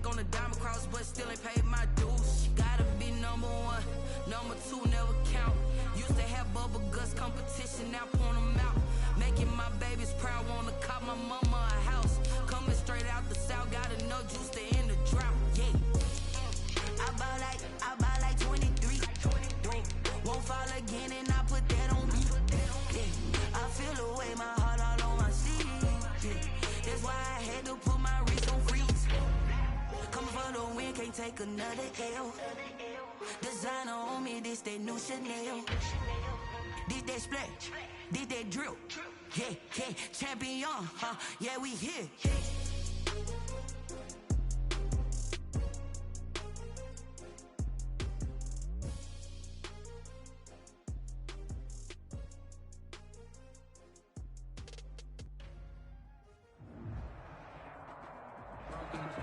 check on the diamond cross, but still ain't paid my dues. Gotta be number one, number two never count. Used to have bubble guts competition, now point them out. Making my babies proud, wanna cop my mama a house. Coming straight out the south, got enough juice to end the drought. Yeah. I buy like 23. Won't fall again, and I put that on me. Yeah. I feel the way, my heart all on my sleeve. Yeah. That's why I had to put my wrist on freeze. Coming for the win, can't take another L. Designer on me, this that new Chanel. This that splash, this that drill. Yeah, yeah, champion, huh? Yeah, we here.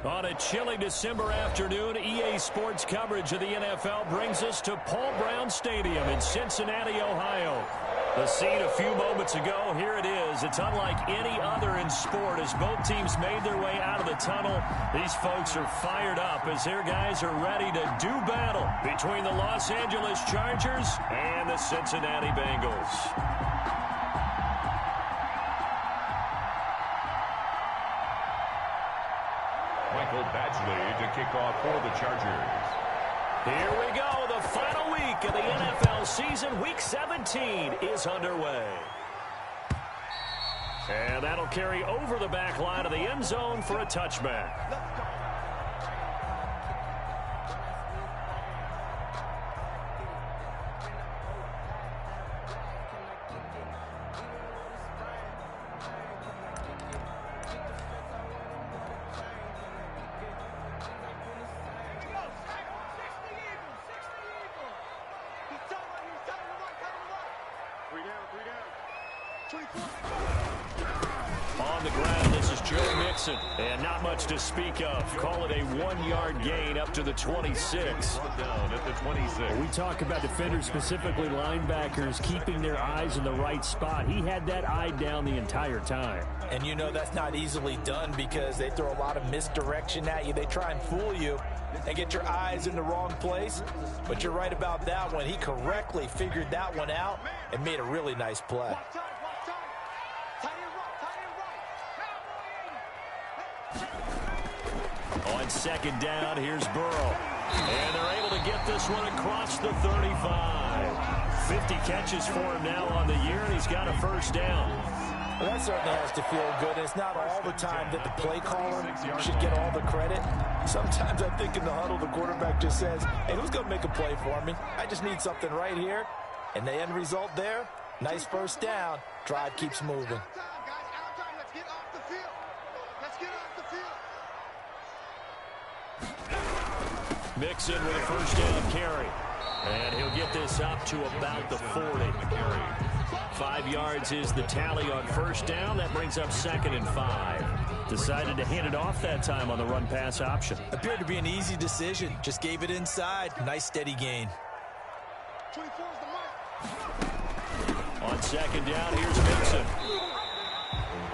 On a chilly December afternoon, EA Sports coverage of the NFL brings us to Paul Brown Stadium in Cincinnati, Ohio. The scene a few moments ago, here it is. It's unlike any other in sport as both teams made their way out of the tunnel. These folks are fired up as their guys are ready to do battle between the Los Angeles Chargers and the Cincinnati Bengals. Badgley to kick off for the Chargers. Here we go. The final week of the NFL season. Week 17 is underway. And that'll carry over the back line of the end zone for a touchback. On the ground, this is Joe Mixon, and not much to speak of. Call it a 1-yard gain up to the 26. Down at the 26. We talk about defenders, specifically linebackers, keeping their eyes in the right spot. He had that eye down the entire time. And you know that's not easily done because they throw a lot of misdirection at you. They try and fool you and get your eyes in the wrong place. But you're right about that one. He correctly figured that one out and made a really nice play. On second down, here's Burrow. And they're able to get this one across the 35. 50 catches for him now on the year, and he's got a first down. Well, that certainly has to feel good. It's not all the time that the play caller should get all the credit. Sometimes I think in the huddle, the quarterback just says, hey, who's going to make a play for me? I just need something right here. And the end result there, nice first down. Drive keeps moving. Mixon with a first down carry. And he'll get this up to about the 40. 5 yards is the tally on first down. That brings up 2nd and 5. Decided to hand it off that time on the run-pass option. Appeared to be an easy decision. Just gave it inside. Nice steady gain. On second down, here's Mixon.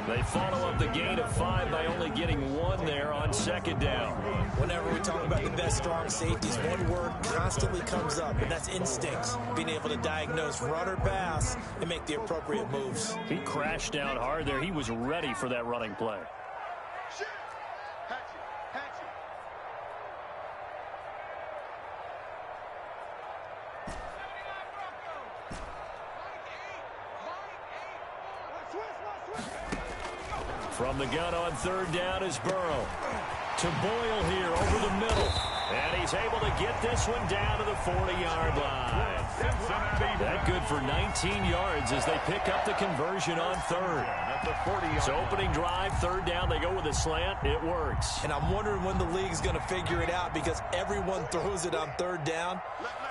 They follow up the gain of 5 by only getting 1 there on second down. Whenever we talk about the best strong safeties, one word constantly comes up, and that's instincts. Being able to diagnose run or pass and make the appropriate moves. He crashed down hard there. He was ready for that running play. From the gun on third down is Burrow. To Boyle here over the middle. And he's able to get this one down to the 40-yard line. That good for 19 yards as they pick up the conversion on third. So opening drive, third down, they go with a slant. It works. And I'm wondering when the league's going to figure it out because everyone throws it on third down.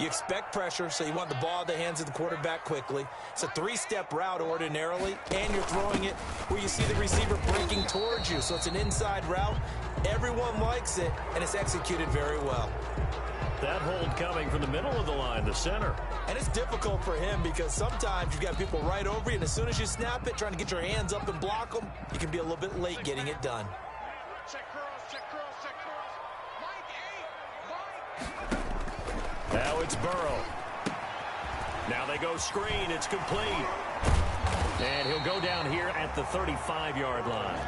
You expect pressure, so you want the ball in the hands of the quarterback quickly. It's a 3-step route ordinarily, and you're throwing it where you see the receiver breaking towards you. So it's an inside route. Everyone likes it, and it's executed very well. That hold coming from the middle of the line, the center. And it's difficult for him because sometimes you've got people right over you, and as soon as you snap it, trying to get your hands up and block them, you can be a little bit late getting it done. Now it's Burrow. Now they go screen. It's complete. And he'll go down here at the 35-yard line.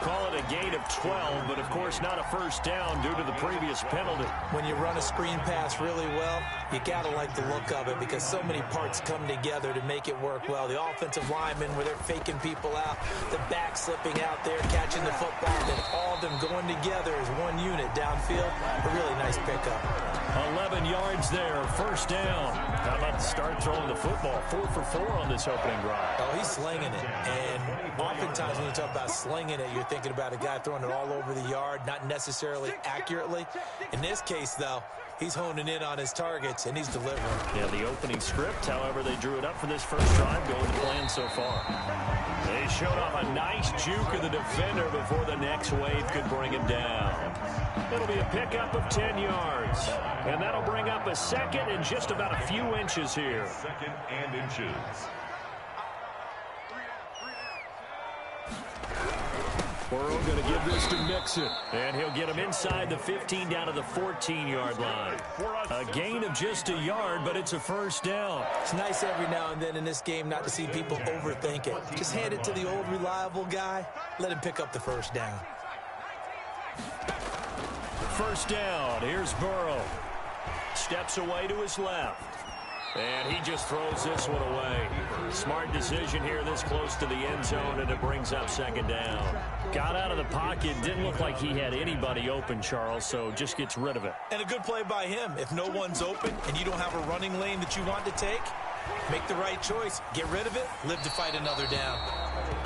Call it a gain of 12, but of course not a first down due to the previous penalty. When you run a screen pass really well, you got to like the look of it because so many parts come together to make it work well. The offensive linemen where they're faking people out, the back slipping out there, catching the football, and all of them going together as one unit downfield. A really nice pickup. 11 yards there, first down. How about the start throwing the football? 4 for 4 on this opening drive. Oh, he's slinging it. And oftentimes when you talk about slinging it, you're thinking about a guy throwing it all over the yard, not necessarily accurately. In this case, though, he's honing in on his targets, and he's delivering. Yeah, the opening script, however, they drew it up for this first drive, going to plan so far. They showed off a nice juke of the defender before the next wave could bring him down. It'll be a pickup of 10 yards. And that'll bring up a second and just about a few inches here. Second and inches. Burrow going to give this to Mixon. And he'll get him inside the 15 down to the 14-yard line. A gain of just a yard, but it's a first down. It's nice every now and then in this game not to see people overthink it. Just hand it to the old reliable guy. Let him pick up the first down. First down. Here's Burrow. Steps away to his left. And he just throws this one away. Smart decision here this close to the end zone, and it brings up second down. Got out of the pocket. Didn't look like he had anybody open, Charles, so just gets rid of it. And a good play by him. If no one's open and you don't have a running lane that you want to take, make the right choice. Get rid of it. Live to fight another down.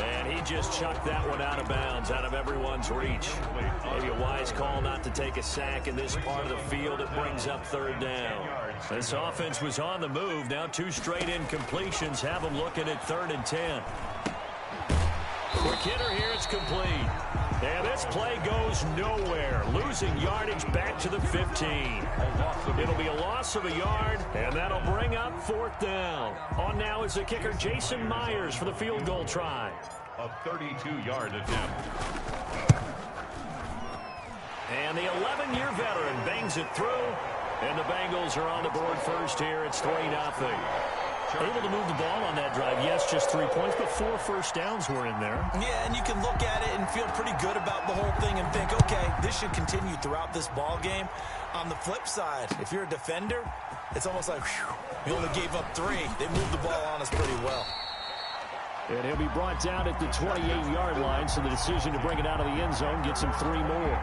And he just chucked that one out of bounds, out of everyone's reach. Maybe a wise call not to take a sack in this part of the field. It brings up third down. This offense was on the move. Now 2 straight incompletions have them looking at 3rd and 10. Quick hitter here. It's complete. And this play goes nowhere. Losing yardage back to the 15. It'll be a loss of a yard, and that'll bring up 4th down. On now is the kicker, Jason Myers, for the field goal try. A 32-yard attempt. And the 11-year veteran bangs it through. And the Bengals are on the board first here. It's 3-0. Able to move the ball on that drive. Yes, just 3 points, but 4 first downs were in there. Yeah, and you can look at it and feel pretty good about the whole thing and think, okay, this should continue throughout this ball game. On the flip side, if you're a defender, it's almost like, whew, we only gave up 3. They moved the ball on us pretty well. And he'll be brought down at the 28-yard line, so the decision to bring it out of the end zone gets him 3 more.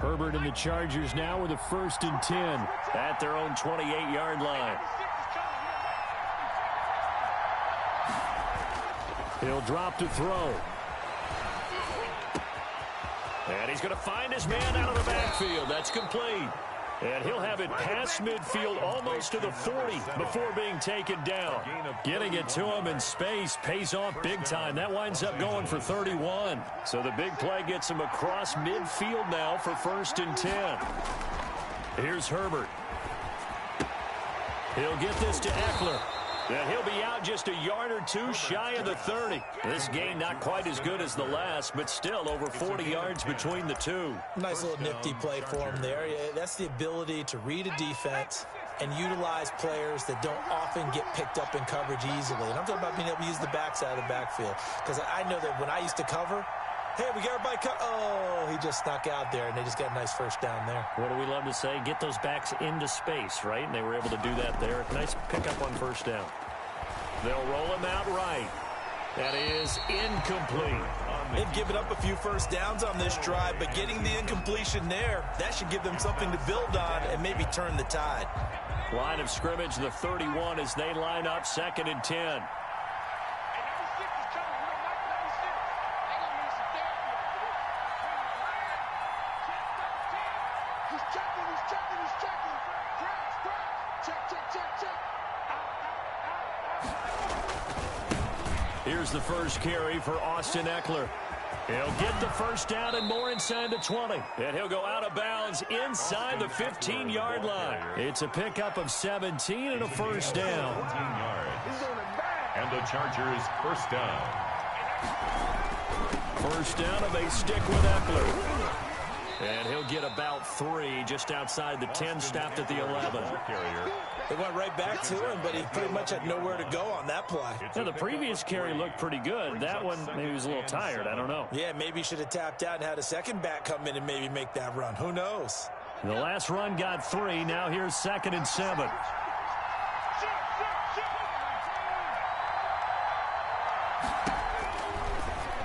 Herbert and the Chargers now with a 1st and 10 at their own 28-yard line. He'll drop to throw. And he's going to find his man out of the backfield. That's complete. And he'll have it past midfield almost to the 40 before being taken down. Getting it to him in space pays off big time. That winds up going for 31. So the big play gets him across midfield now for 1st and 10. Here's Herbert. He'll get this to Eckler. And he'll be out just a yard or 2 shy of the 30. This gain not quite as good as the last, but still over 40 yards between the two. Nice little nifty play for him there. Yeah, that's the ability to read a defense and utilize players that don't often get picked up in coverage easily. And I'm talking about being able to use the backside of the backfield. Because I know that when I used to cover, hey, we got everybody oh, he just snuck out there, and they just got a nice first down there. What do we love to say? Get those backs into space, right? And they were able to do that there. Nice pickup on first down. They'll roll him out right. That is incomplete. They've given up a few first downs on this drive, but getting the incompletion there, that should give them something to build on and maybe turn the tide. Line of scrimmage, the 31 as they line up 2nd and 10. Here's the first carry for Austin Eckler. He'll get the first down and more inside the 20. And he'll go out of bounds inside the 15-yard line. It's a pickup of 17 and a first down. 14 yards. And the Chargers first down. First down, and they stick with Eckler. And he'll get about 3 just outside the 10, stopped at the 11. They went right back to him, but he pretty much had nowhere to go on that play. Yeah, the previous carry looked pretty good. That one, maybe he was a little tired. I don't know. Yeah, maybe he should have tapped out and had a second back come in and maybe make that run. Who knows? The last run got 3. Now here's 2nd and 7.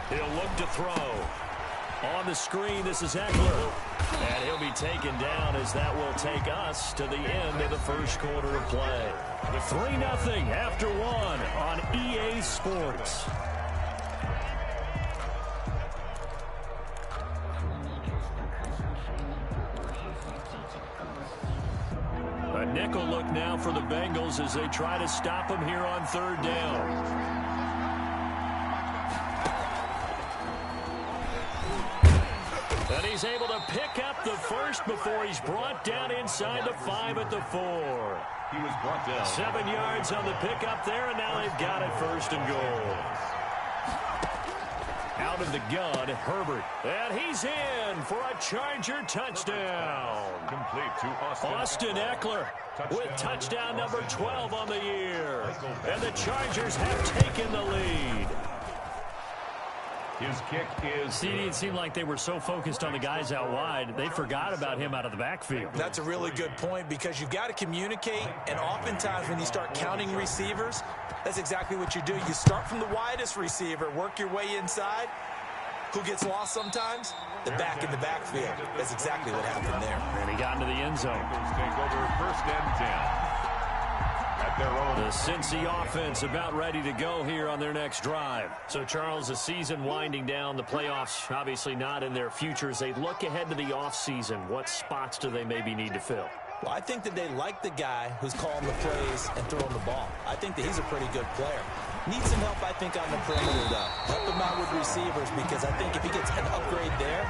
He'll look to throw. On the screen, this is Eckler. And he'll be taken down as that will take us to the end of the first quarter of play. 3-0 after 1 on EA Sports. A nickel look now for the Bengals as they try to stop him here on 3rd down. And he's able to pick up the first before he's brought down inside the 5 at the 4. He was brought down. 7 yards on the pickup there, and now they've got it 1st and goal. Out of the gun, Herbert. And he's in for a Charger touchdown. Complete to Austin Eckler with touchdown number 12 on the year. And the Chargers have taken the lead. His kick is... See, it seemed like they were so focused on the guys out wide, they forgot about him out of the backfield. That's a really good point because you've got to communicate, and oftentimes when you start counting receivers, that's exactly what you do. You start from the widest receiver, work your way inside. Who gets lost sometimes? The back in the backfield. That's exactly what happened there. And he got into the end zone. Take over 1st and 10. At their own. The Cincy offense about ready to go here on their next drive. So, Charles, the season winding down, the playoffs obviously not in their future. As they look ahead to the offseason, what spots do they maybe need to fill? Well, I think that they like the guy who's calling the plays and throwing the ball. I think that he's a pretty good player. Needs some help, I think, on the perimeter, though. Help him out with receivers because I think if he gets an upgrade there,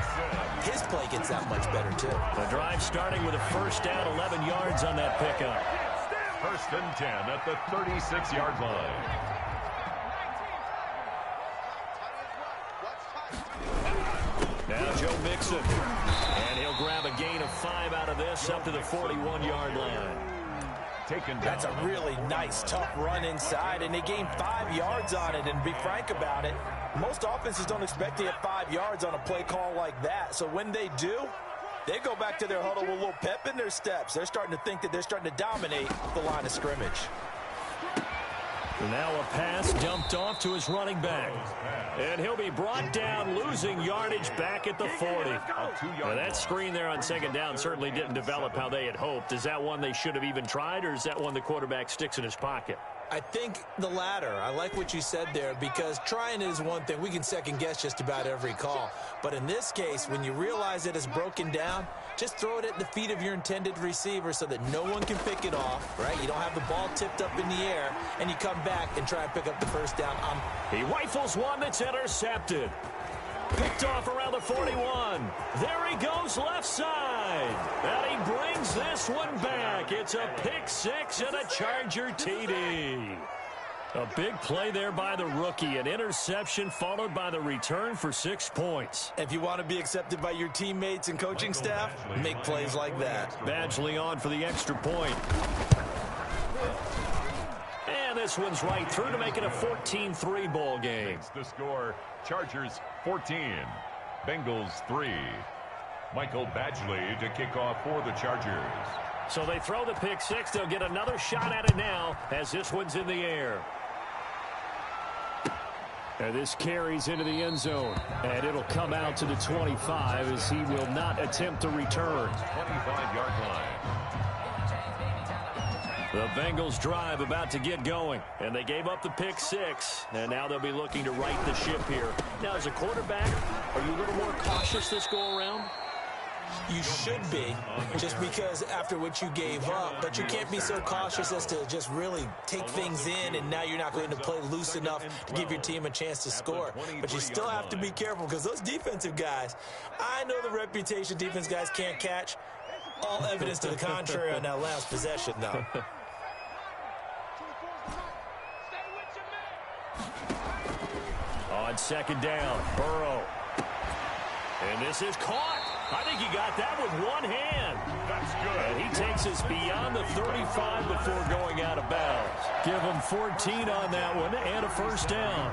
his play gets that much better, too. The drive starting with a first down, 11 yards on that pickup. 1st and 10 at the 36-yard line. Now Joe Mixon. And he'll grab a gain of 5 out of this up to the 41-yard line. Taken down. That's a really nice, tough run inside, and they gained 5 yards on it. And to be frank about it, most offenses don't expect to get 5 yards on a play call like that. So when they do, they go back to their huddle with a little pep in their steps. They're starting to think that they're starting to dominate the line of scrimmage. Now a pass dumped off to his running back. And he'll be brought down, losing yardage back at the 40. Now that screen there on 2nd down certainly didn't develop how they had hoped. Is that one they should have even tried, or is that one the quarterback sticks in his pocket? I think the latter. I like what you said there because trying is one thing. We can second guess just about every call. But in this case, when you realize that it's broken down, just throw it at the feet of your intended receiver so that no one can pick it off, right? You don't have the ball tipped up in the air, and you come back and try and pick up the first down. He rifles one that's intercepted. Picked off around the 41. There he goes left side. And he brings this one back. It's a pick 6 and a Charger TD. A big play there by the rookie. An interception followed by the return for 6 points. If you want to be accepted by your teammates and coaching staff, make plays like that. Badgley on for the extra point. And this one's right through to make it a 14-3 ball game. The score, Chargers 14, Bengals 3. Michael Badgley to kick off for the Chargers. So they throw the pick 6. They'll get another shot at it now as this one's in the air. And this carries into the end zone. And it'll come out to the 25 as he will not attempt to return. 25-yard line. The Bengals drive about to get going. And they gave up the pick 6. And now they'll be looking to right the ship here. Now, as a quarterback, are you a little more cautious this go around? You should be, just because after what you gave up. But you can't be so cautious as to just really take things in, and now you're not going to play loose enough to give your team a chance to score. But you still have to be careful, because those defensive guys, I know the reputation defense guys can't catch. All evidence to the contrary on that last possession, though. On second down, Burrow. And this is caught. I think he got that with one hand. That's good. And he takes us beyond the 35 before going out of bounds. Give him 14 on that one and a first down.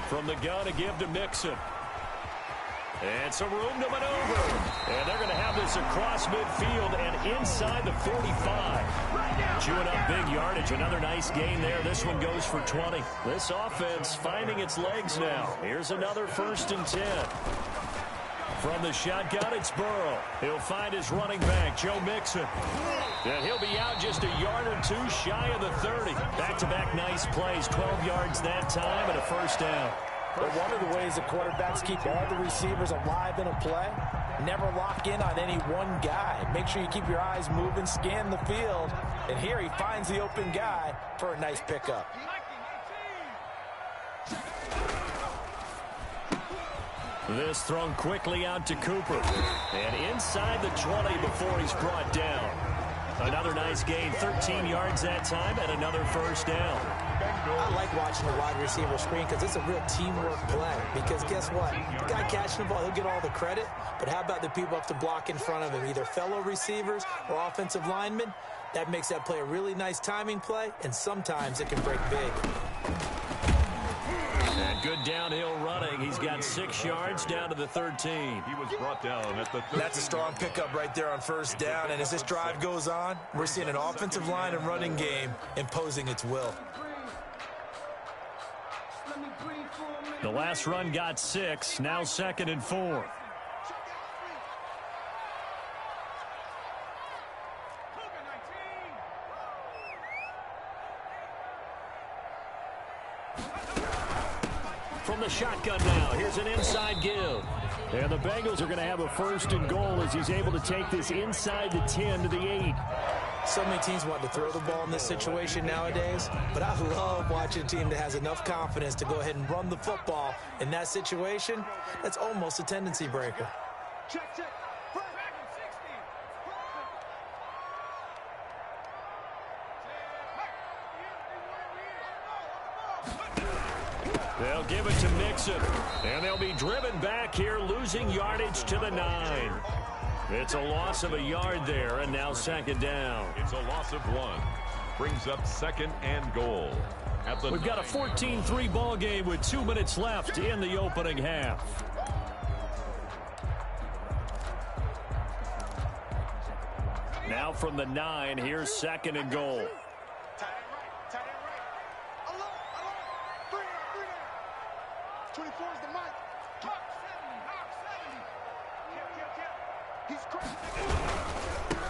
From the gun, a give to Mixon. And some room to maneuver. And they're going to have this across midfield and inside the 45. Chewing up big yardage. Another nice gain there. This one goes for 20. This offense finding its legs now. Here's another 1st and 10. From the shotgun, it's Burrow. He'll find his running back, Joe Mixon. And he'll be out just a yard or two shy of the 30. Back-to-back nice plays. 12 yards that time and a first down. But one of the ways the quarterbacks keep all the receivers alive in a play, never lock in on any one guy. Make sure you keep your eyes moving, scan the field. And here he finds the open guy for a nice pickup. This thrown quickly out to Cooper. And inside the 20 before he's brought down. Another nice gain, 13 yards that time, and another first down. I like watching the wide receiver screen because it's a real teamwork play. Because guess what? The guy catching the ball, he'll get all the credit. But how about the people up to block in front of him, either fellow receivers or offensive linemen? That makes that play a really nice timing play, and sometimes it can break big. And good downhill running. He's got 6 yards down to the 13. He was brought down at the 13. That's a strong pickup right there on first down. And as this drive goes on, we're seeing an offensive line and running game imposing its will. The last run got 6. Now 2nd and 4. From the shotgun now, here's an inside give. And the Bengals are going to have a 1st and goal as he's able to take this inside the 10 to the 8. So many teams want to throw the ball in this situation nowadays, but I love watching a team that has enough confidence to go ahead and run the football. In that situation, that's almost a tendency breaker. They'll give it to Mixon, and they'll be driven back here, losing yardage to the 9. It's a loss of a yard there, and now 2nd down. It's a loss of 1. Brings up 2nd and goal. We've got a 14-3 ball game with 2 minutes left in the opening half. Now from the 9, here's 2nd and goal.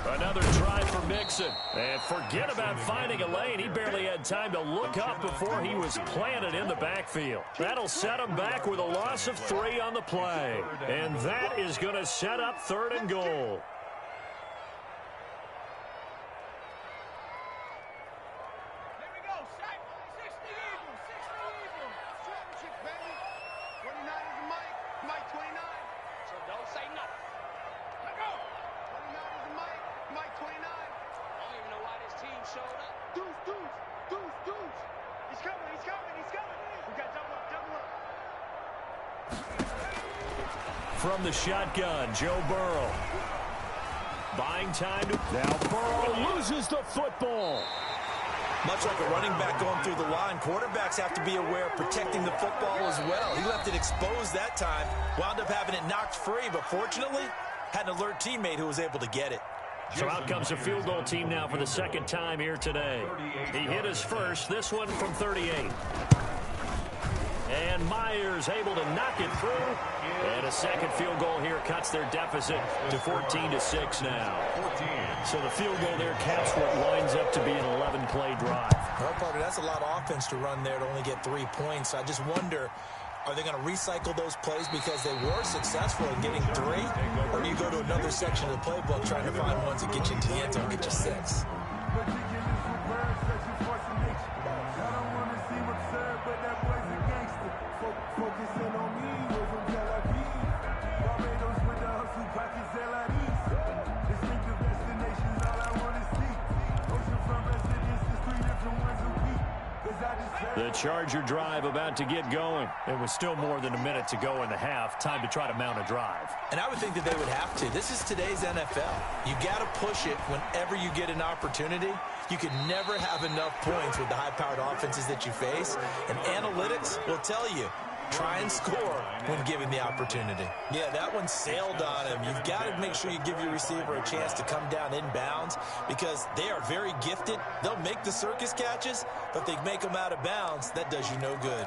Another try for Mixon. And forget about finding a lane. He barely had time to look up before he was planted in the backfield. That'll set him back with a loss of 3 on the play. And that is going to set up 3rd and goal. From the shotgun, Joe Burrow. Buying time to... Now Burrow loses the football. Much like a running back going through the line, quarterbacks have to be aware of protecting the football as well. He left it exposed that time, wound up having it knocked free, but fortunately, had an alert teammate who was able to get it. So out comes a field goal team now for the 2nd time here today. He hit his first, this one from 38. And Myers able to knock it through. And a 2nd field goal here cuts their deficit to 14-6 now. So the field goal there caps what winds up to be an 11-play drive. Well, partner, that's a lot of offense to run there to only get 3 points. I just wonder, are they going to recycle those plays because they were successful in getting 3? Or do you go to another section of the playbook trying to find ones that get you into the end zone and get you 6? The Charger drive about to get going. It was still more than a minute to go in the half. Time to try to mount a drive. And I would think that they would have to. This is today's NFL. You got to push it whenever you get an opportunity. You can never have enough points with the high-powered offenses that you face. And analytics will tell you, try and score when given the opportunity. Yeah, that one sailed on him. You've got to make sure you give your receiver a chance to come down inbounds because they are very gifted. They'll make the circus catches, but if they make them out of bounds, that does you no good.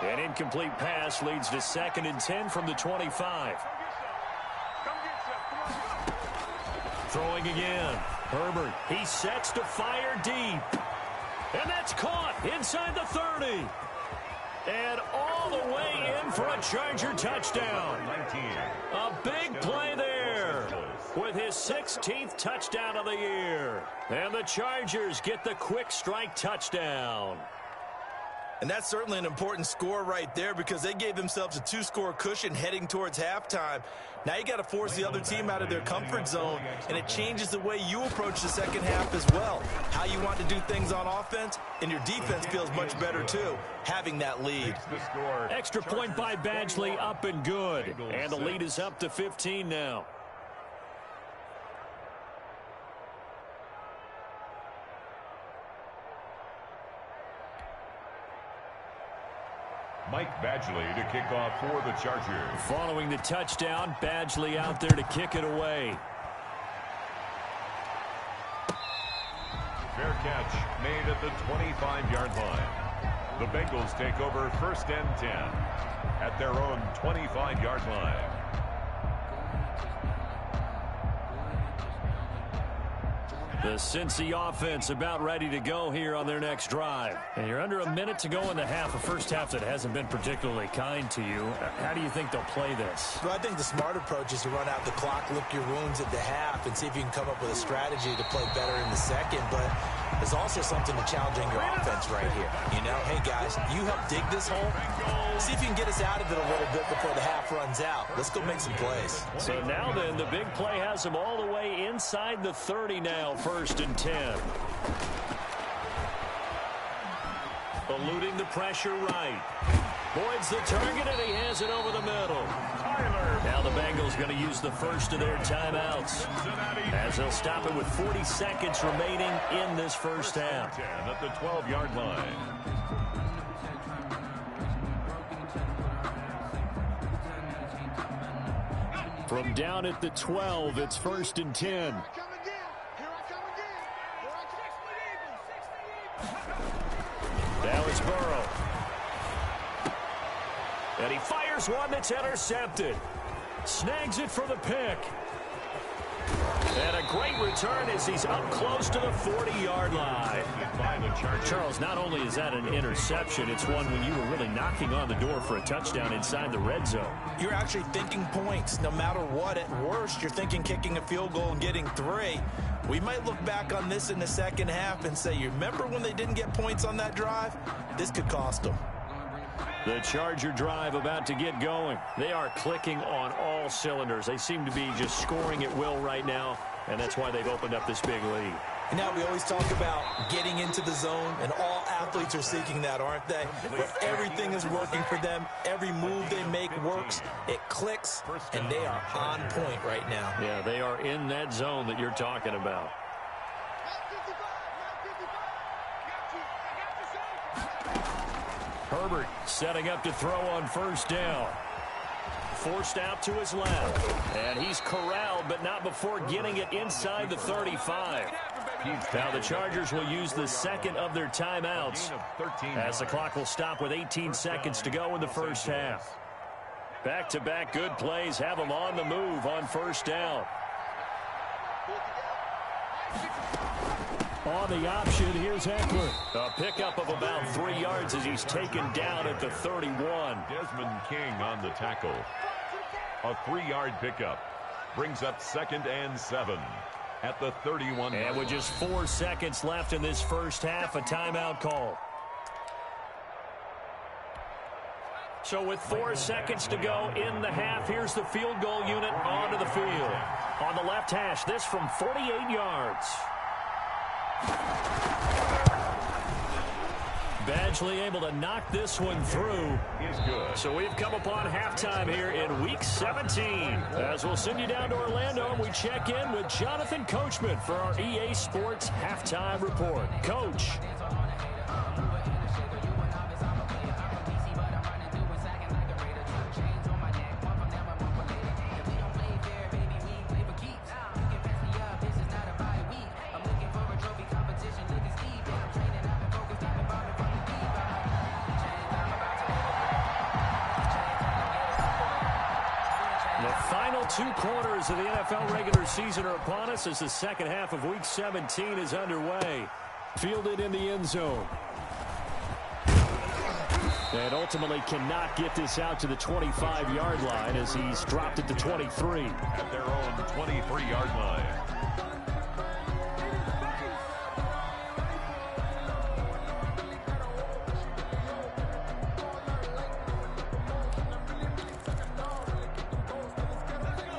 An incomplete pass leads to 2nd and 10 from the 25. Throwing again. Herbert, he sets to fire deep. And that's caught inside the 30. And all the way in for a Charger touchdown. A big play there with his 16th touchdown of the year. And the Chargers get the quick strike touchdown. And that's certainly an important score right there because they gave themselves a 2-score cushion heading towards halftime. Now you got to force the other team out of their comfort zone, and it changes the way you approach the second half as well. How you want to do things on offense, and your defense feels much better too, having that lead. Extra point by Badgley, up and good. And the lead is up to 15 now. Mike Badgley to kick off for the Chargers. Following the touchdown, Badgley out there to kick it away. Fair catch made at the 25-yard line. The Bengals take over 1st and 10 at their own 25-yard line. The Cincy offense about ready to go here on their next drive. And you're under a minute to go in the half, a first half that hasn't been particularly kind to you. How do you think they'll play this? Well, I think the smart approach is to run out the clock, lick your wounds at the half, and see if you can come up with a strategy to play better in the second. But there's also something to challenging your offense right here. You know, hey, guys, you help dig this hole. See if you can get us out of it a little bit before the half runs out. Let's go make some plays. So now then, the big play has them all the way inside the 30 now, 1st and 10. Eluding the pressure right. Boyd's the target, and he has it over the middle. Now the Bengals going to use the first of their timeouts as they'll stop it with 40 seconds remaining in this first half. At the 12-yard line. From down at the 12, it's 1st and 10. Now it's Burrow. And he fires one that's intercepted. Snags it for the pick. And a great return as he's up close to the 40-yard line. Charles, not only is that an interception, it's one when you were really knocking on the door for a touchdown inside the red zone. You're actually thinking points. No matter what, at worst, you're thinking kicking a field goal and getting 3. We might look back on this in the second half and say, you remember when they didn't get points on that drive? This could cost them. The Charger drive about to get going. They are clicking on all cylinders. They seem to be just scoring at will right now, and that's why they've opened up this big lead. And now we always talk about getting into the zone, and all athletes are seeking that, aren't they? Where everything is working for them. Every move they make works. It clicks, and they are on point right now. Yeah, they are in that zone that you're talking about. Herbert setting up to throw on 1st down. Forced out to his left. And he's corralled, but not before getting it inside the 35. Now the Chargers will use the second of their timeouts as the clock will stop with 18 seconds to go in the first half. Back-to-back good plays have them on the move on 1st down. On the option, here's Eckler. A pickup of about 3 yards as he's taken down at the 31. Desmond King on the tackle. A 3-yard pickup brings up 2nd and 7 at the 31. And with just 4 seconds left in this first half, a timeout call. So with 4 seconds to go in the half, here's the field goal unit onto the field. On the left hash, this from 48 yards. Badgley able to knock this one through. Is good. So we've come upon halftime here in Week 17. As we'll send you down to Orlando, and we check in with Jonathan Coachman for our EA Sports Halftime Report. Coach. Final 2 quarters of the NFL regular season are upon us as the second half of Week 17 is underway. Fielded in the end zone. And ultimately cannot get this out to the 25-yard line as he's dropped it to 23. At their own 23-yard line.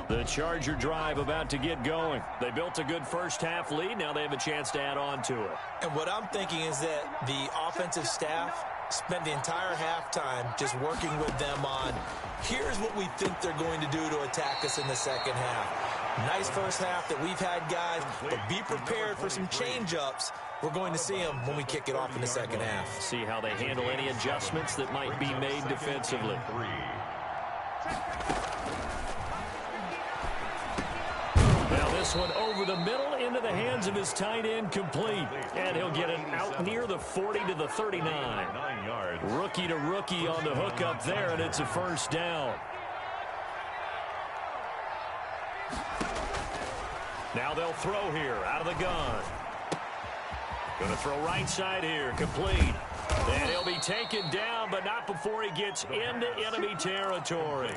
The Charger drive about to get going. They built a good first half lead. Now they have a chance to add on to it. And what I'm thinking is that the offensive staff spent the entire halftime just working with them on, here's what we think they're going to do to attack us in the second half. Nice first half that we've had, guys, but be prepared for some change-ups. We're going to see them when we kick it off in the second half. See how they handle any adjustments that might be made defensively. Now this one over the middle into the hands of his tight end, complete. And he'll get it out near the 40 to the 39. 9 yards. Rookie to rookie on the hook up there, and it's a first down. Now they'll throw here out of the gun. Going to throw right side here, complete. And he'll be taken down, but not before he gets into enemy territory.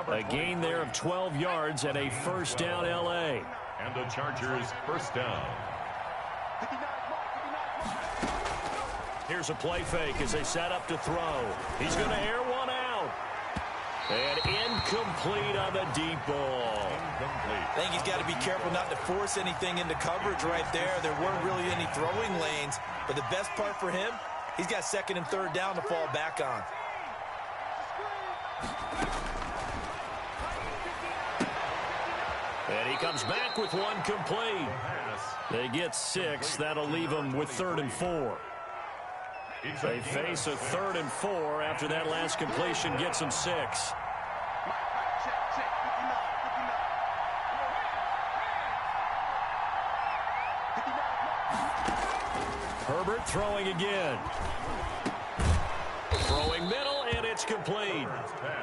A gain there of 12 yards and a first down, L.A. And the Chargers first down. Here's a play fake as they set up to throw. He's going to air one out. And incomplete on the deep ball. Incomplete. I think he's got to be careful not to force anything into coverage right there. There weren't really any throwing lanes, but the best part for him, he's got 2nd and 3rd down to fall back on. And he comes back with one complete. They get 6. That'll leave them with 3rd and 4. They face a 3rd and 4 after that last completion gets them 6. Herbert throwing again. Throwing middle, and it's complete.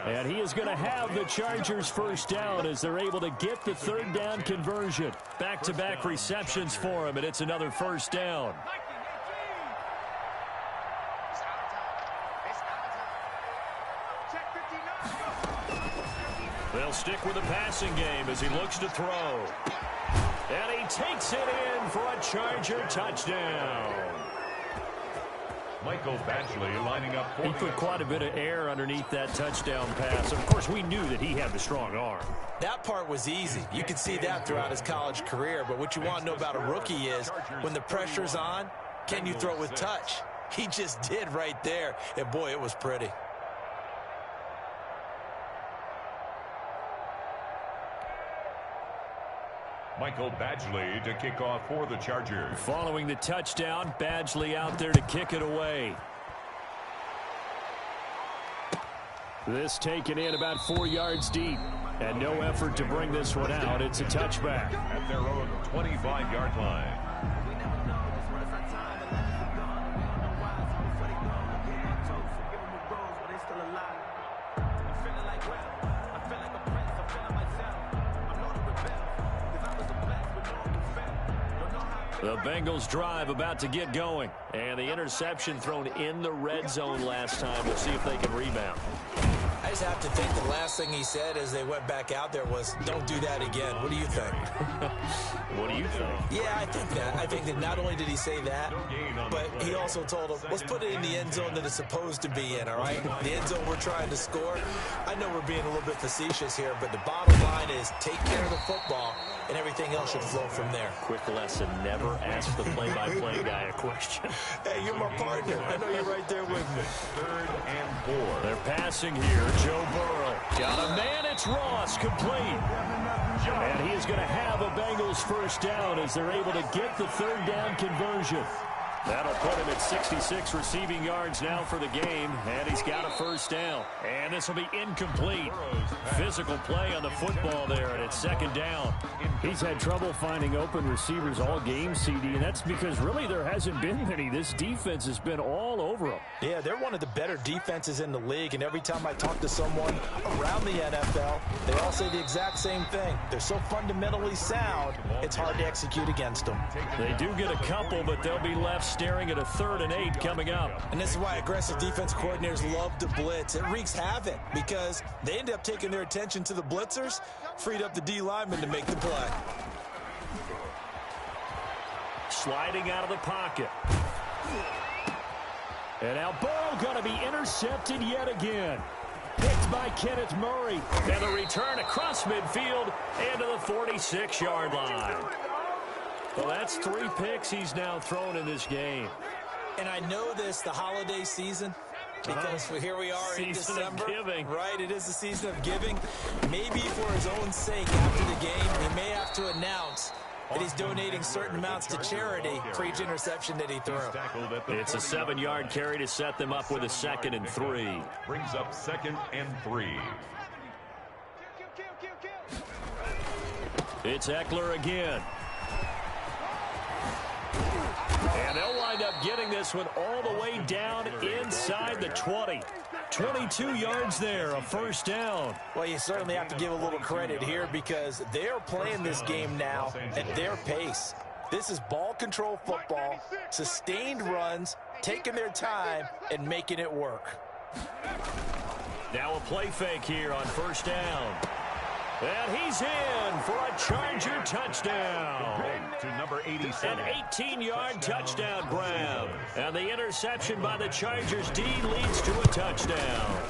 And he is going to have the Chargers first down as they're able to get the 3rd down conversion. Back-to-back receptions for him, and it's another first down. They'll stick with the passing game as he looks to throw. And he takes it in for a Charger touchdown. Michael Badgley lining up for He put quite a bit of air underneath that touchdown pass. Of course, we knew that he had the strong arm. That part was easy. You could see that throughout his college career. But what you want to know about a rookie is when the pressure's on, can you throw with touch? He just did right there. And, boy, it was pretty. Michael Badgley to kick off for the Chargers. Following the touchdown, Badgley out there to kick it away. This taken in about 4 yards deep. And no effort to bring this one out. It's a touchback. At their own 25-yard line. The Bengals drive about to get going. And the interception thrown in the red zone last time. We'll see if they can rebound. I just have to think the last thing he said as they went back out there was, don't do that again. What do you think? What do you think? Yeah, I think that. I think that not only did he say that, but he also told them, let's put it in the end zone that it's supposed to be in, all right? The end zone we're trying to score. I know we're being a little bit facetious here, but the bottom line is take care of the football, and everything else should flow from there. Quick lesson, never ask the play-by-play guy a question. Hey, you're my partner. I know you're right there with me. 3rd and 4. They're passing here. Joe Burrow. Got a man. It's Ross. Complete. And he is going to have a Bengals first down as they're able to get the 3rd down conversion. That'll put him at 66 receiving yards now for the game, and he's got a first down. And this will be incomplete. Physical play on the football there, and it's 2nd down. He's had trouble finding open receivers all game, CD, and that's because really there hasn't been many. This defense has been all over them. Yeah, they're one of the better defenses in the league, and every time I talk to someone around the NFL, they all say the exact same thing. They're so fundamentally sound, it's hard to execute against them. They do get a couple, but they'll be left staring at a 3rd and 8 coming up. And this is why aggressive defense coordinators love to blitz. It wreaks havoc because they end up taking their attention to the blitzers, freed up the D lineman to make the play. Sliding out of the pocket. And now Burrow going to be intercepted yet again. Picked by Kenneth Murray. And the return across midfield into the 46-yard line. Well, that's 3 picks he's now thrown in this game. And I know this, the holiday season, because here we are in December. Of giving. Right, it is the season of giving. Maybe for his own sake after the game, he may have to announce that he's donating certain amounts to charity for each interception that he threw. It's a 7-yard carry to set them up with a 2nd and 3. Brings up 2nd and 3. It's Eckler again. And they'll wind up getting this one all the way down inside the 20. 22 yards there, a first down. Well, you certainly have to give a little credit here because they're playing this game now at their pace. This is ball control football, sustained runs, taking their time, and making it work. Now a play fake here on first down. And he's in for a Charger touchdown. To number 87. An 18-yard touchdown grab. And the interception by the Chargers D leads to a touchdown.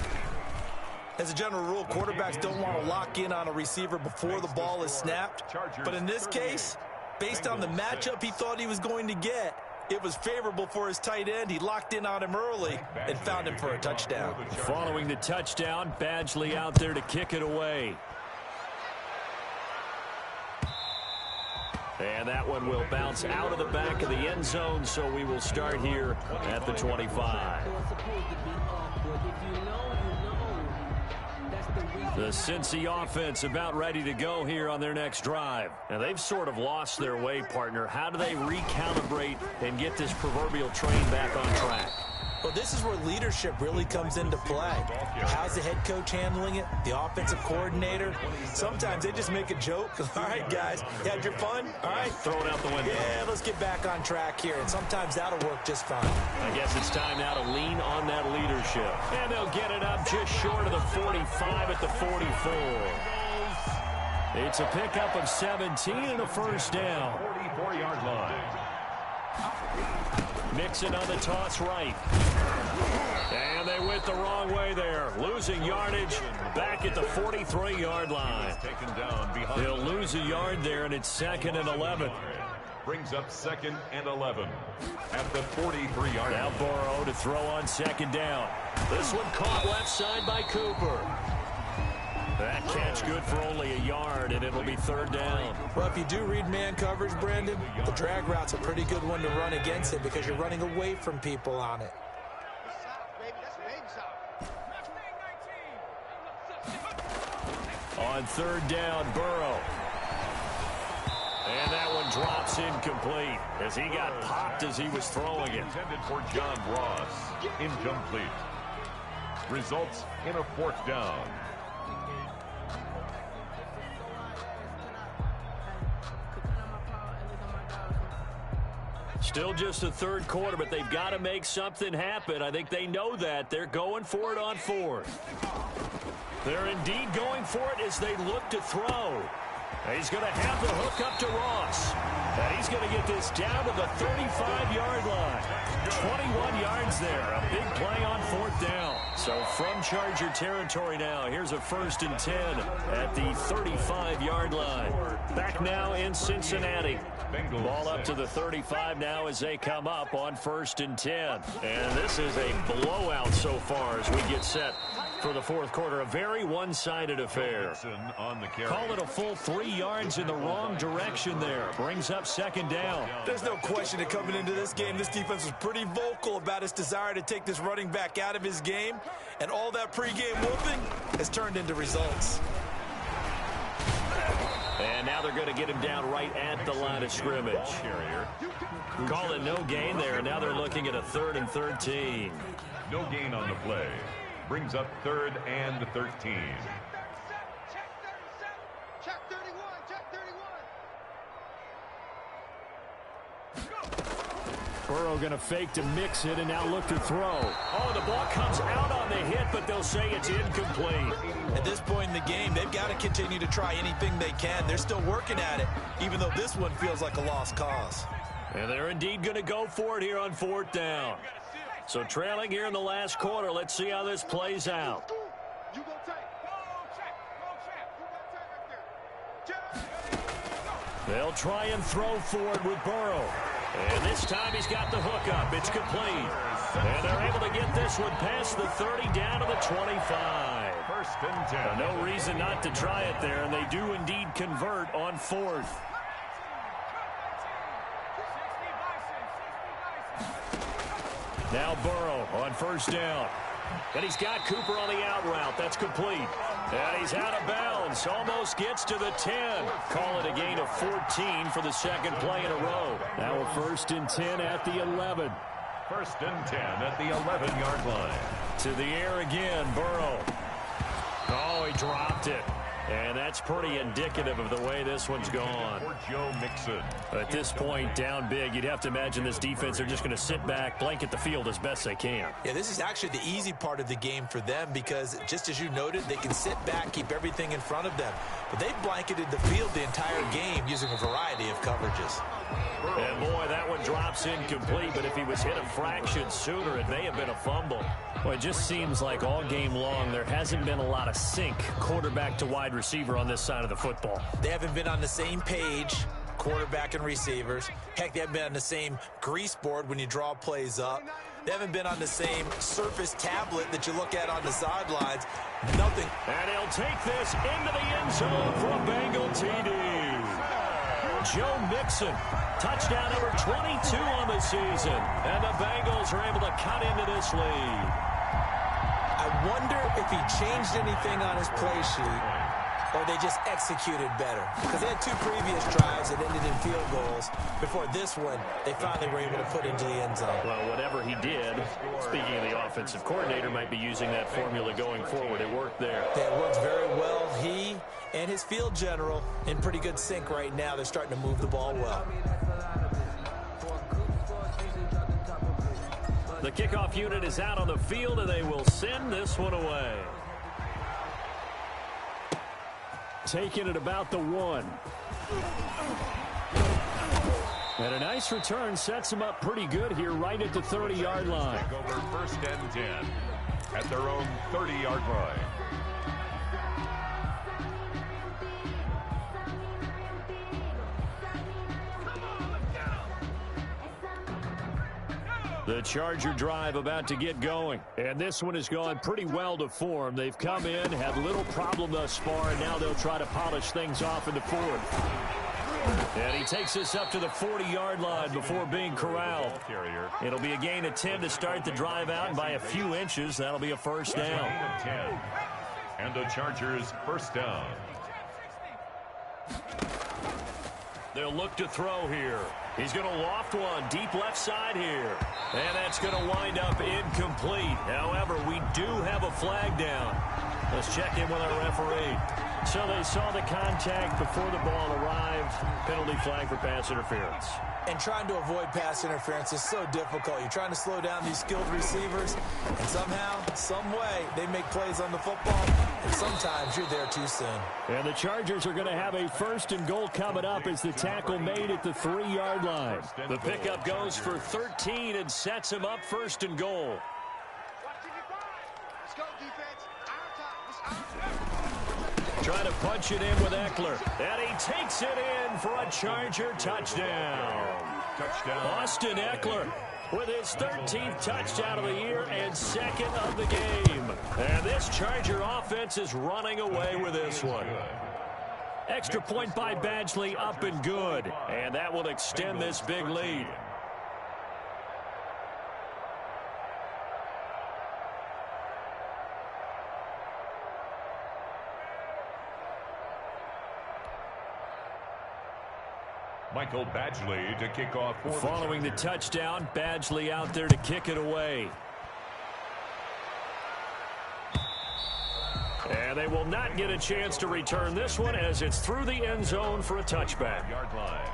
As a general rule, quarterbacks don't want to lock in on a receiver before the ball is snapped. But in this case, based on the matchup he thought he was going to get, it was favorable for his tight end. He locked in on him early and found him for a touchdown. Following the touchdown, Badgley out there to kick it away. And that one will bounce out of the back of the end zone, so we will start here at the 25. The Cincy offense about ready to go here on their next drive. Now, they've sort of lost their way, partner. How do they recalibrate and get this proverbial train back on track? Well, this is where leadership really comes into play. How's the head coach handling it? The offensive coordinator? Sometimes they just make a joke. All right, guys, you had your fun? All right. Throw it out the window. Yeah, let's get back on track here. And sometimes that'll work just fine. I guess it's time now to lean on that leadership. And they'll get it up just short of the 45 at the 44. It's a pickup of 17 and a first down. 44-yard line. Mixon on the toss right. And they went the wrong way there. Losing yardage back at the 43-yard line. Taken down behind. They'll lose a yard there, and it's 2nd and 11. Brings up 2nd and 11 at the 43-yard line. Now Burrow to throw on 2nd down. This one caught left side by Cooper. That catch good for only a yard, and it'll be 3rd down. Well, if you do read man coverage, Brandon, the drag route's a pretty good one to run against it because you're running away from people on it. On 3rd down, Burrow. And that one drops incomplete as he got popped as he was throwing it. Intended for John Ross. Incomplete. Results in a 4th down. Still just the third quarter, but they've got to make something happen. I think they know that. They're going for it on fourth. They're indeed going for it as they look to throw. He's going to have the hook up to Ross. And he's going to get this down to the 35-yard line. 21 yards there. A big play on fourth down. So from Charger territory now, here's a 1st and 10 at the 35-yard line. Back now in Cincinnati. Ball up to the 35 now as they come up on 1st and 10. And this is a blowout so far as we get set for the fourth quarter. A very one-sided affair. Call it a full 3 yards in the wrong direction there. Brings up 2nd down. There's no question that coming into this game, this defense was pretty vocal about its desire to take this running back out of his game. And all that pregame whooping has turned into results. And now they're going to get him down right at the line of scrimmage. Call it no gain there. Now they're looking at a 3rd and 13. No gain on the play. Brings up 3rd and 13. Burrow going to fake to mix it and now look to throw. Oh, the ball comes out on the hit, but they'll say it's incomplete. At this point in the game, they've got to continue to try anything they can. They're still working at it, even though this one feels like a lost cause. And they're indeed going to go for it here on 4th down. So trailing here in the last quarter, let's see how this plays out. They'll try and throw forward with Burrow. And this time he's got the hook up. It's complete. And they're able to get this one past the 30 down to the 25. 1st and 10. No reason not to try it there, and they do indeed convert on 4th. Now Burrow on 1st down. And he's got Cooper on the out route. That's complete. And he's out of bounds. Almost gets to the 10. Call it a gain of 14 for the 2nd play in a row. Now a 1st and 10 at the 11. 1st and 10 at the 11-yard line. To the air again, Burrow. Oh, he dropped it. And that's pretty indicative of the way this one's gone. For Joe Mixon. At this point, down big, you'd have to imagine this defense are just going to sit back, blanket the field as best they can. Yeah, this is actually the easy part of the game for them because, just as you noted, they can sit back, keep everything in front of them. But they've blanketed the field the entire game using a variety of coverages. And boy, that one drops incomplete, but if he was hit a fraction sooner, it may have been a fumble. Well, it just seems like all game long there hasn't been a lot of sync quarterback to wide receiver on this side of the football. They haven't been on the same page, quarterback and receivers. Heck, they haven't been on the same grease board when you draw plays up. They haven't been on the same Surface tablet that you look at on the sidelines. Nothing. And he'll take this into the end zone for a Bengal TD. Joe Mixon, touchdown number 22 on the season. And the Bengals are able to cut into this lead. I wonder if he changed anything on his play sheet or they just executed better. Because they had 2 previous drives that ended in field goals. Before this one, they finally were able to put into the end zone. Well, whatever he did, speaking of the offensive coordinator, might be using that formula going forward. It worked there. Yeah, it worked very well. He and his field general in pretty good sync right now. They're starting to move the ball well. The kickoff unit is out on the field, and they will send this one away. Taking it about the 1. And a nice return sets them up pretty good here right at the 30-yard line. Take over 1st and 10 at their own 30-yard line. The Charger drive about to get going. And this one has gone pretty well to form. They've come in, had little problem thus far, and now they'll try to polish things off in the 4th. And he takes this up to the 40-yard line before being corralled. It'll be a gain of 10 to start the drive out, and by a few inches, that'll be a 1st down. And the Chargers 1st down. They'll look to throw here. He's going to loft one deep left side here. And that's going to wind up incomplete. However, we do have a flag down. Let's check in with our referee. So they saw the contact before the ball arrived. Penalty flag for pass interference. And trying to avoid pass interference is so difficult. You're trying to slow down these skilled receivers, and somehow, some way, they make plays on the football, and sometimes you're there too soon. And the Chargers are going to have a 1st and goal coming up as the tackle made at the 3-yard line. The pickup goes for 13 and sets him up 1st and goal. Trying to punch it in with Eckler. And he takes it in for a Charger touchdown. Austin Eckler with his 13th touchdown of the year and 2nd of the game. And this Charger offense is running away with this one. Extra point by Badgley, up and good. And that will extend this big lead. Michael Badgley to kick off. Following the touchdown, Badgley out there to kick it away. And they will not get a chance to return this one as it's through the end zone for a touchback. Yard line.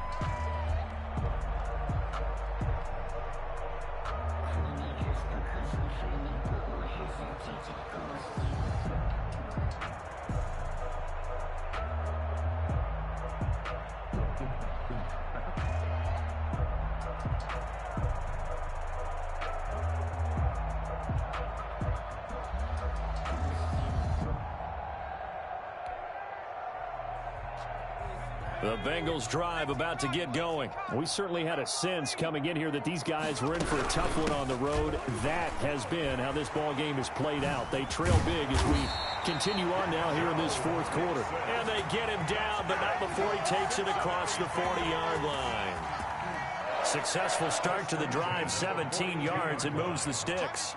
The Bengals drive about to get going. We certainly had a sense coming in here that these guys were in for a tough one on the road. That has been how this ball game has played out. They trail big as we continue on now here in this 4th quarter. And they get him down, but not before he takes it across the 40-yard line. Successful start to the drive, 17 yards, and moves the sticks.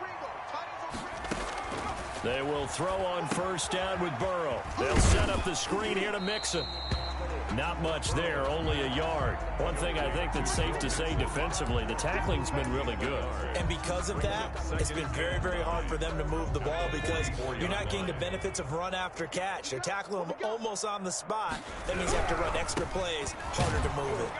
They will throw on 1st down with Burrow. They'll set up the screen here to Mixon. Not much there, only a yard. One thing I think that's safe to say defensively, the tackling's been really good. And because of that, it's been very, very hard for them to move the ball because you're not getting the benefits of run after catch. They're tackling them almost on the spot. That means you have to run extra plays, harder to move it.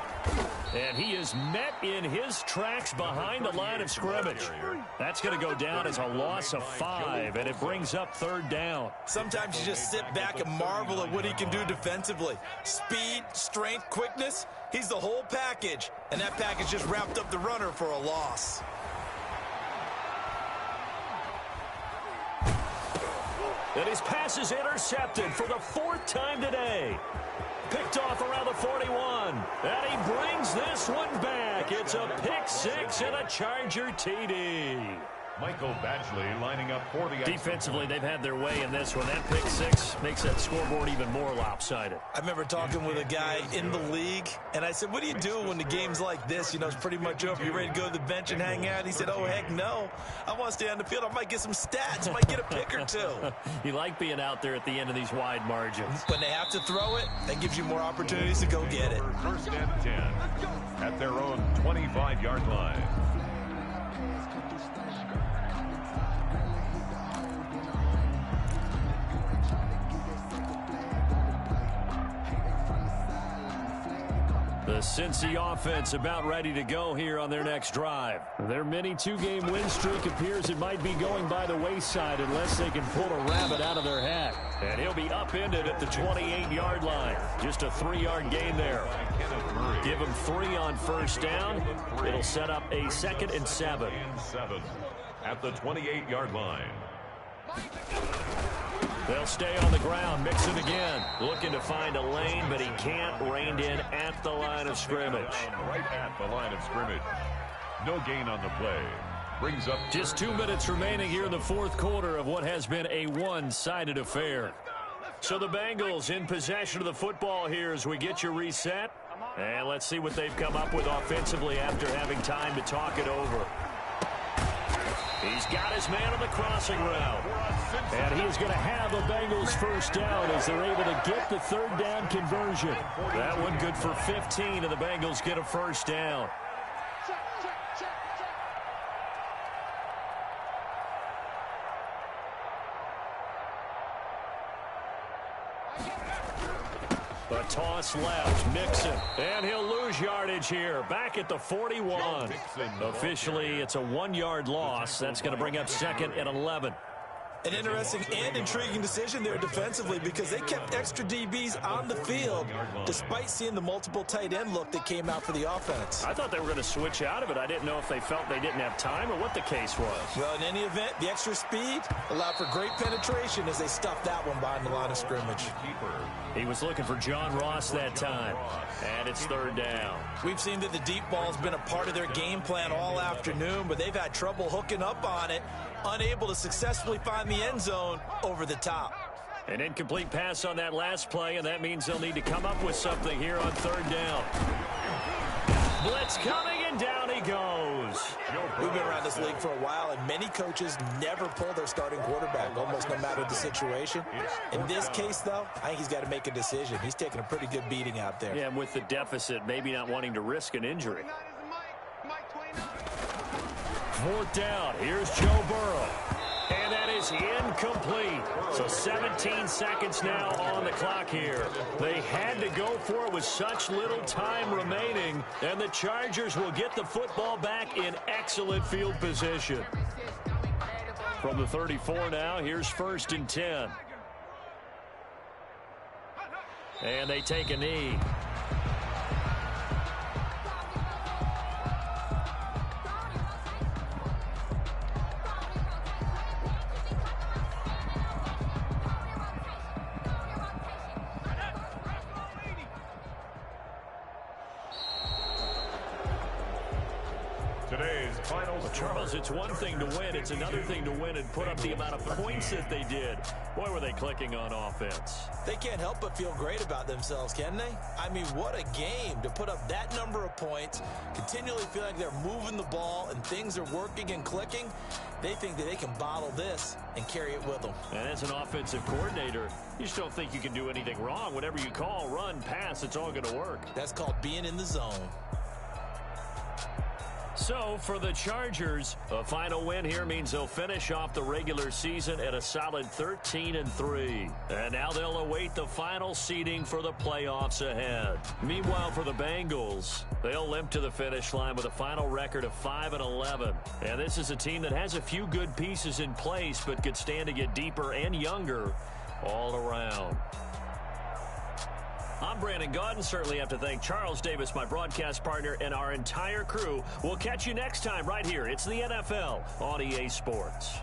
And he is met in his tracks behind the line of scrimmage. That's going to go down as a loss of 5, and it brings up 3rd down. Sometimes you just sit back and marvel at what he can do defensively. Speed, strength, quickness, he's the whole package. And that package just wrapped up the runner for a loss. And his pass is intercepted for the 4th time today. Picked off around the 41. And he brings this one back. It's a pick 6 and a Charger TD. Michael Badgley lining up for the defensively, they've had their way in this one. That pick 6 makes that scoreboard even more lopsided. I remember talking with a guy in the league, and I said, what do you do when the game's like this? You know, it's pretty much over. You ready to go to the bench and hang out? He said, oh, heck no. I want to stay on the field. I might get some stats. I might get a pick or 2. You like being out there at the end of these wide margins. When they have to throw it, that gives you more opportunities to go get it. 1st and 10 at their own 25-yard line. The Cincy offense about ready to go here on their next drive. Their mini 2-game win streak appears it might be going by the wayside unless they can pull a rabbit out of their hat. And he'll be upended at the 28-yard line. Just a 3-yard gain there. Give him 3 on 1st down. It'll set up a 2nd and 7. At the 28-yard line. They'll stay on the ground. Mixon again. Looking to find a lane, but he can't. Reined in at the line of scrimmage. Right at the line of scrimmage. No gain on the play. Brings up just 2 minutes remaining here in the 4th quarter of what has been a one-sided affair. So the Bengals in possession of the football here as we get you reset. And let's see what they've come up with offensively after having time to talk it over. He's got his man on the crossing route. And he is going to have a Bengals 1st down as they're able to get the 3rd down conversion. That one good for 15, and the Bengals get a 1st down. A toss left, Mixon, and he'll lose yardage here, back at the 41. Officially, it's a 1-yard loss. That's going to bring up 2nd and 11. An interesting and intriguing decision there defensively because they kept extra DBs on the field despite seeing the multiple tight end look that came out for the offense. I thought they were going to switch out of it. I didn't know if they felt they didn't have time or what the case was. Well, in any event, the extra speed allowed for great penetration as they stuffed that one behind the line of scrimmage. He was looking for John Ross that time, and it's 3rd down. We've seen that the deep ball has been a part of their game plan all afternoon, but they've had trouble hooking up on it, unable to successfully find the end zone over the top. An incomplete pass on that last play, and that means they'll need to come up with something here on 3rd down. Blitz coming, and down he goes. We've been around this league for a while, and many coaches never pull their starting quarterback, almost no matter the situation. In this case, though, I think he's got to make a decision. He's taking a pretty good beating out there. Yeah, and with the deficit, maybe not wanting to risk an injury. 4th down, here's Joe Burrow. And that is incomplete. So 17 seconds now on the clock here. They had to go for it with such little time remaining, and the Chargers will get the football back in excellent field position. From the 34 now, here's 1st and 10. And they take a knee. Charles, it's one thing to win. It's another thing to win and put up the amount of points that they did. Boy, were they clicking on offense. They can't help but feel great about themselves, can they? I mean, what a game to put up that number of points, continually feel like they're moving the ball and things are working and clicking. They think that they can bottle this and carry it with them. And as an offensive coordinator, you just don't think you can do anything wrong. Whatever you call, run, pass, it's all going to work. That's called being in the zone. So, for the Chargers, a final win here means they'll finish off the regular season at a solid 13-3. And now they'll await the final seeding for the playoffs ahead. Meanwhile, for the Bengals, they'll limp to the finish line with a final record of 5-11. And this is a team that has a few good pieces in place, but could stand to get deeper and younger all around. I'm Brandon Gaudin. Certainly have to thank Charles Davis, my broadcast partner, and our entire crew. We'll catch you next time right here. It's the NFL on EA Sports.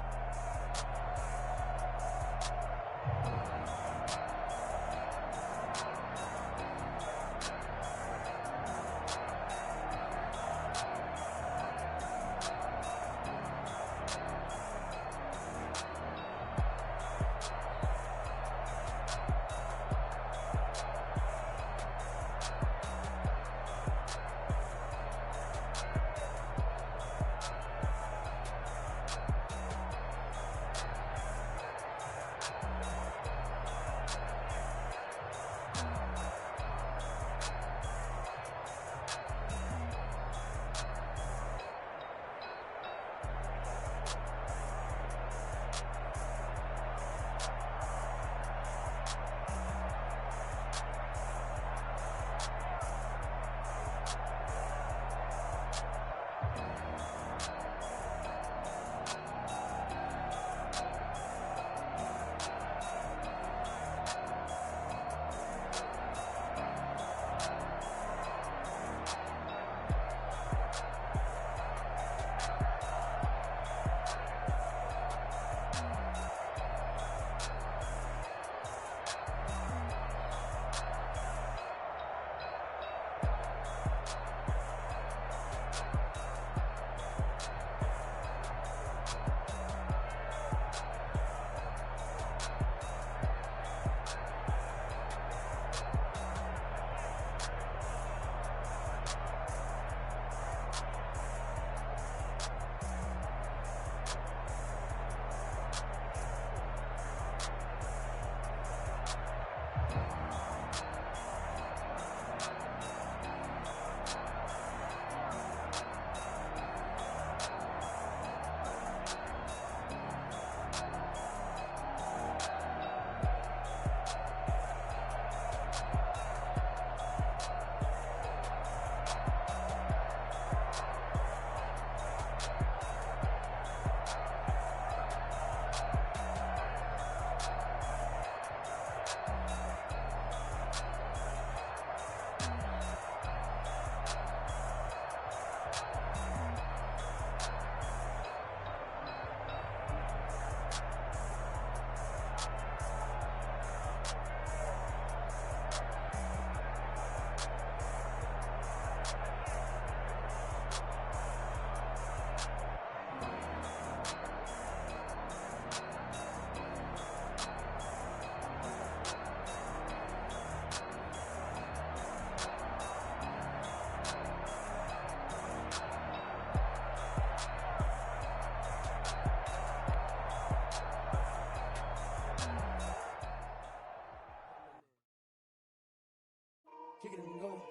kick it and go,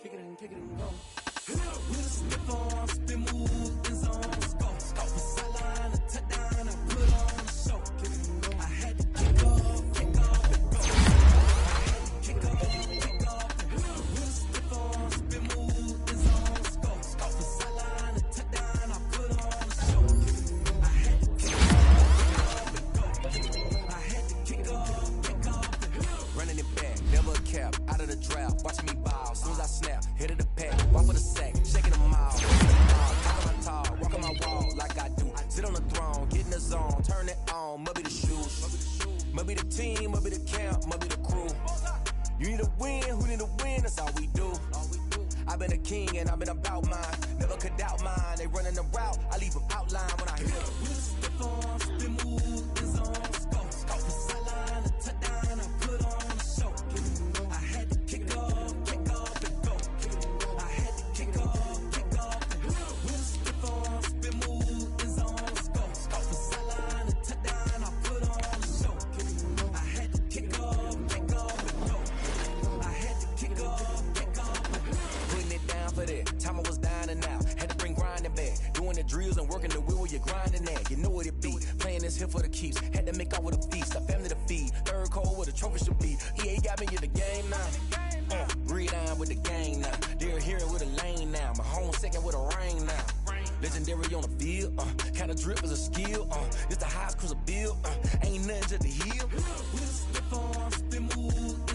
kick it and go. With a stiff arm, spin move, in zone, go. From sideline to touchdown, I put on the show. Kick it and go. I had to kick off and go. Kick off and go. With a stiff arm, spin move, in zone, go. From sideline to touchdown, I put on the show. I had to kick off and go. I had to kick off and go. Running it back, never a cap, out of the draft, watching me ball. As soon as I snap, hit of the pack, walk for the sack, shaking them all. Talk on my tall, walk on my wall like I do. Sit on the throne, get in the zone, turn it on, must be the shoes. Must be the team, must be the camp, must be the crew. You need a win, who need a win, that's all we do. I've been a king and I've been about mine. Never could doubt mine, they running the route, I leave them outline when I hit it. With a stiff arm, spin move, in zone, go. From sideline to touchdown, I put on the show. I had to kick off and go. I had to kick off and go. With a stiff arm, spin move, in zone, go. From sideline to touchdown, I put on the show. I had to kick off and go. I had to kick off and go. Putting it down for that, time I was dying and out. Had to bring grinding back, doing the drills and working the wheel where you're grinding at. You know what it be, playing this here for the keeps. Had to make out with a feast, a family to feed. Third cold where the trophy should be. EA got me in the game now. Breathe on with the game now. They're here with a lane now. My home second with a rain now. Legendary on the field, kinda drip is a skill, it's the highest cruiser bill, ain't nothing to the hill. With a stiff arm, spin move,